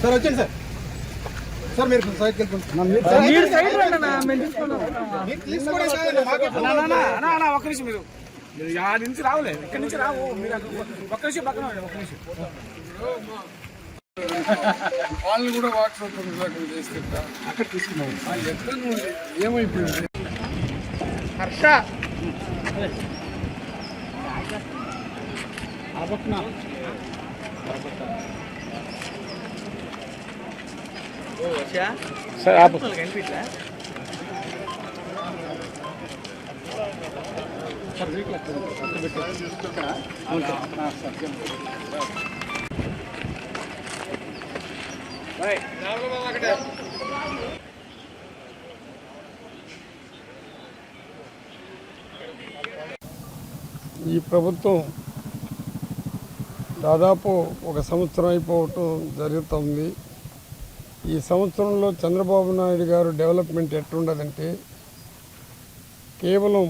Sir వచ్చేయండి sir. Sir మీరు సైడ్కి వెళ్ళిపోండి. ఒక్క నిమిషం మీరు ఆడి నుంచి రావులే, ఇక్కడి నుంచి రావు మీరు. ఒక్క నిమిషం పక్కన ఒక్క నిమిషం. వాళ్ళని కూడా వాట్సాప్ చేస్తుంటా అక్కడ తీసుకున్నాం. ఎక్కడ ఏమైపోయింది హర్ష సార్ ఆపు. ఈ ప్రభుత్వం దాదాపు ఒక సంవత్సరం అయిపోవటం జరుగుతుంది. ఈ సంవత్సరంలో చంద్రబాబు నాయుడు గారు డెవలప్మెంట్ ఎట్లుండదంటే కేవలం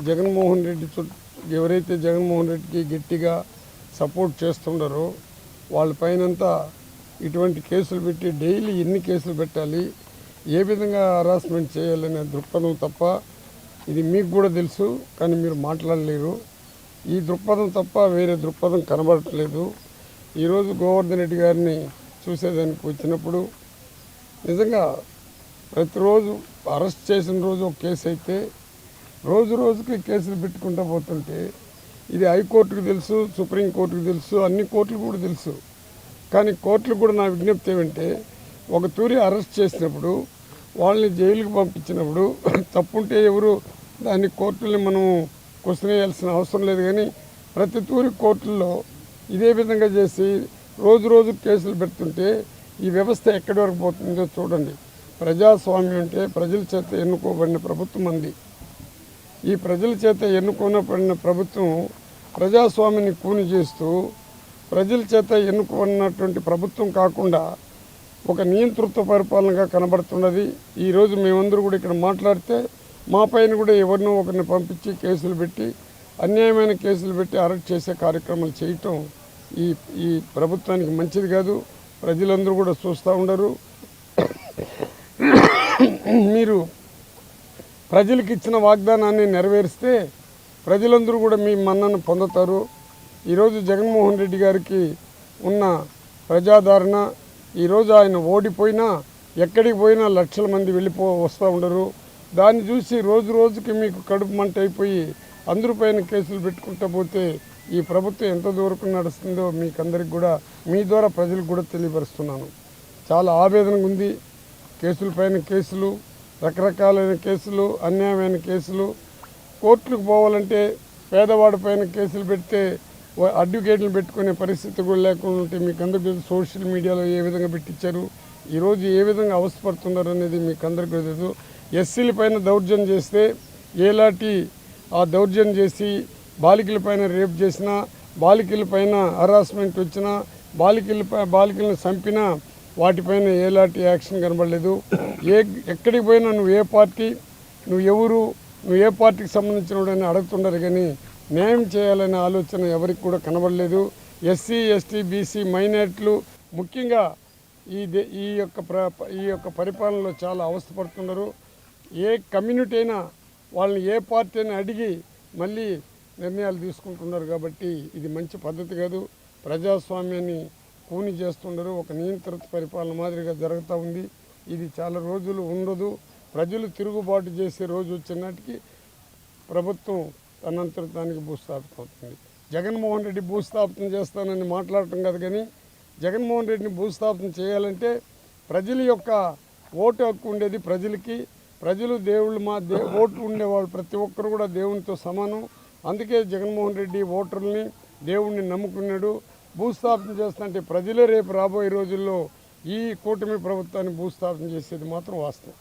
జగన్మోహన్ రెడ్డి ఎవరైతే జగన్మోహన్ రెడ్డికి గట్టిగా సపోర్ట్ చేస్తుండారో వాళ్ళపైనంతా ఇటువంటి కేసులు పెట్టి డైలీ ఎన్ని కేసులు పెట్టాలి, ఏ విధంగా హరాస్మెంట్ చేయాలనే దృక్పథం తప్ప, ఇది మీకు కూడా తెలుసు కానీ మీరు మాట్లాడలేరు. ఈ దృక్పథం తప్ప వేరే దృక్పథం కనబడట్లేదు. ఈరోజు గోవర్ధన్ రెడ్డి గారిని చూసేదానికి వచ్చినప్పుడు నిజంగా ప్రతిరోజు అరెస్ట్ చేసిన రోజు ఒక కేసు అయితే రోజు రోజుకి కేసులు పెట్టుకుంటూ పోతుంటే ఇది హైకోర్టుకు తెలుసు, సుప్రీంకోర్టుకు తెలుసు, అన్ని కోర్టులు కూడా తెలుసు. కానీ కోర్టులు కూడా నా విజ్ఞప్తి ఏమంటే ఒక తూరి అరెస్ట్ చేసినప్పుడు వాళ్ళని జైలుకి పంపించినప్పుడు తప్పుంటే ఎవరు దాన్ని కోర్టుల్ని మనం క్వశ్చన్ వేయాల్సిన అవసరం లేదు. కానీ ప్రతి తూరి కోర్టుల్లో ఇదే విధంగా చేసి రోజు రోజు కేసులు పెడుతుంటే ఈ వ్యవస్థ ఎక్కడి వరకు పోతుందో చూడండి. ప్రజాస్వామ్యం అంటే ప్రజల చేత ఎన్నుకోబడిన ప్రభుత్వం అంది. ఈ ప్రజల చేత ఎన్నుకోబడిన ప్రభుత్వం ప్రజాస్వామ్యాన్ని కూని చేస్తూ ప్రజల చేత ఎన్నుకున్నటువంటి ప్రభుత్వం కాకుండా ఒక నియంతృత్వ పరిపాలనగా కనబడుతున్నది. ఈరోజు మేమందరూ కూడా ఇక్కడ మాట్లాడితే మా పైన కూడా ఎవరినో ఒకరిని పంపించి కేసులు పెట్టి అన్యాయమైన కేసులు పెట్టి అరెస్ట్ చేసే కార్యక్రమాలు చేయటం ఈ ప్రభుత్వానికి మంచిది కాదు. ప్రజలందరూ కూడా చూస్తూ ఉండరు. మీరు ప్రజలకు ఇచ్చిన వాగ్దానాన్ని నెరవేరిస్తే ప్రజలందరూ కూడా మీ మన్నను పొందుతారు. ఈరోజు జగన్మోహన్ రెడ్డి గారికి ఉన్న ప్రజాదరణ, ఈరోజు ఆయన ఓడిపోయినా ఎక్కడికి పోయినా లక్షల మంది వస్తూ ఉండరు. దాన్ని చూసి రోజు రోజుకి మీకు కడుపు మంట అయిపోయి అందరిపైన కేసులు పెట్టుకుంటూ పోతే ఈ ప్రభుత్వం ఎంత దూరం నడుస్తుందో మీకు అందరికి కూడా మీ ద్వారా ప్రజలకు కూడా తెలియపరుస్తున్నాను. చాలా ఆవేదనగా ఉంది. కేసులపైన కేసులు, రకరకాలైన కేసులు, అన్యాయమైన కేసులు. కోర్టులకు పోవాలంటే పేదవాడి పైన కేసులు పెడితే అడ్వకేట్లు పెట్టుకునే పరిస్థితి కూడా లేకుండా ఉంటే మీకు అందరికీ సోషల్ మీడియాలో ఏ విధంగా పెట్టించారు, ఈరోజు ఏ విధంగా అవస్థపడుతున్నారు అనేది మీకు అందరికీ తెలుసు. ఎస్సీల పైన దౌర్జన్యం చేస్తే ఏలాంటి ఆ దౌర్జన్యం చేసి బాలికల పైన రేప్ చేసినా, బాలికల పైన హరాస్మెంట్ వచ్చినా, బాలికలను చంపినా వాటిపైన ఎలాంటి యాక్షన్ కనబడలేదు. ఎక్కడికి పోయినా నువ్వు ఏ పార్టీ, నువ్వు ఎవరు, నువ్వు ఏ పార్టీకి సంబంధించిన వాడని అడుగుతున్నారు కానీ న్యాయం చేయాలనే ఆలోచన ఎవరికి కూడా కనబడలేదు. ఎస్సీ, ఎస్టీ, బీసీ, మైనారిటీలు ముఖ్యంగా ఈ యొక్క పరిపాలనలో చాలా అవస్థపడుతున్నారు. ఏ కమ్యూనిటీ అయినా వాళ్ళని ఏ పార్టీ అయినా అడిగి మళ్ళీ నిర్ణయాలు తీసుకుంటున్నారు. కాబట్టి ఇది మంచి పద్ధతి కాదు. ప్రజాస్వామ్యాన్ని కూని చేస్తుండరు. ఒక నియంత్రిత పరిపాలన మాదిరిగా జరుగుతూ ఉంది. ఇది చాలా రోజులు ఉండదు. ప్రజలు తిరుగుబాటు చేసే రోజు వచ్చినాటికి ప్రభుత్వం తనంతట దానికి భూస్థాపితం అవుతుంది. జగన్మోహన్ రెడ్డి భూస్థాపితం చేస్తానని మాట్లాడటం కాదు, కానీ జగన్మోహన్ రెడ్డిని భూస్థాపితం చేయాలంటే ప్రజల యొక్క ఓటు హక్కు ఉండేది ప్రజలకి. ప్రజలు దేవుళ్ళు ఓటు ఉండేవాళ్ళు ప్రతి ఒక్కరు కూడా దేవునితో సమానం. అందుకే జగన్మోహన్ రెడ్డి ఓటర్లని దేవుణ్ణి నమ్ముకున్నాడు. భూస్థాపన చేస్తుంటే ప్రజలే రేపు రాబోయే రోజుల్లో ఈ కూటమి ప్రభుత్వాన్ని భూస్థాపన చేసేది మాత్రం వాస్తవం.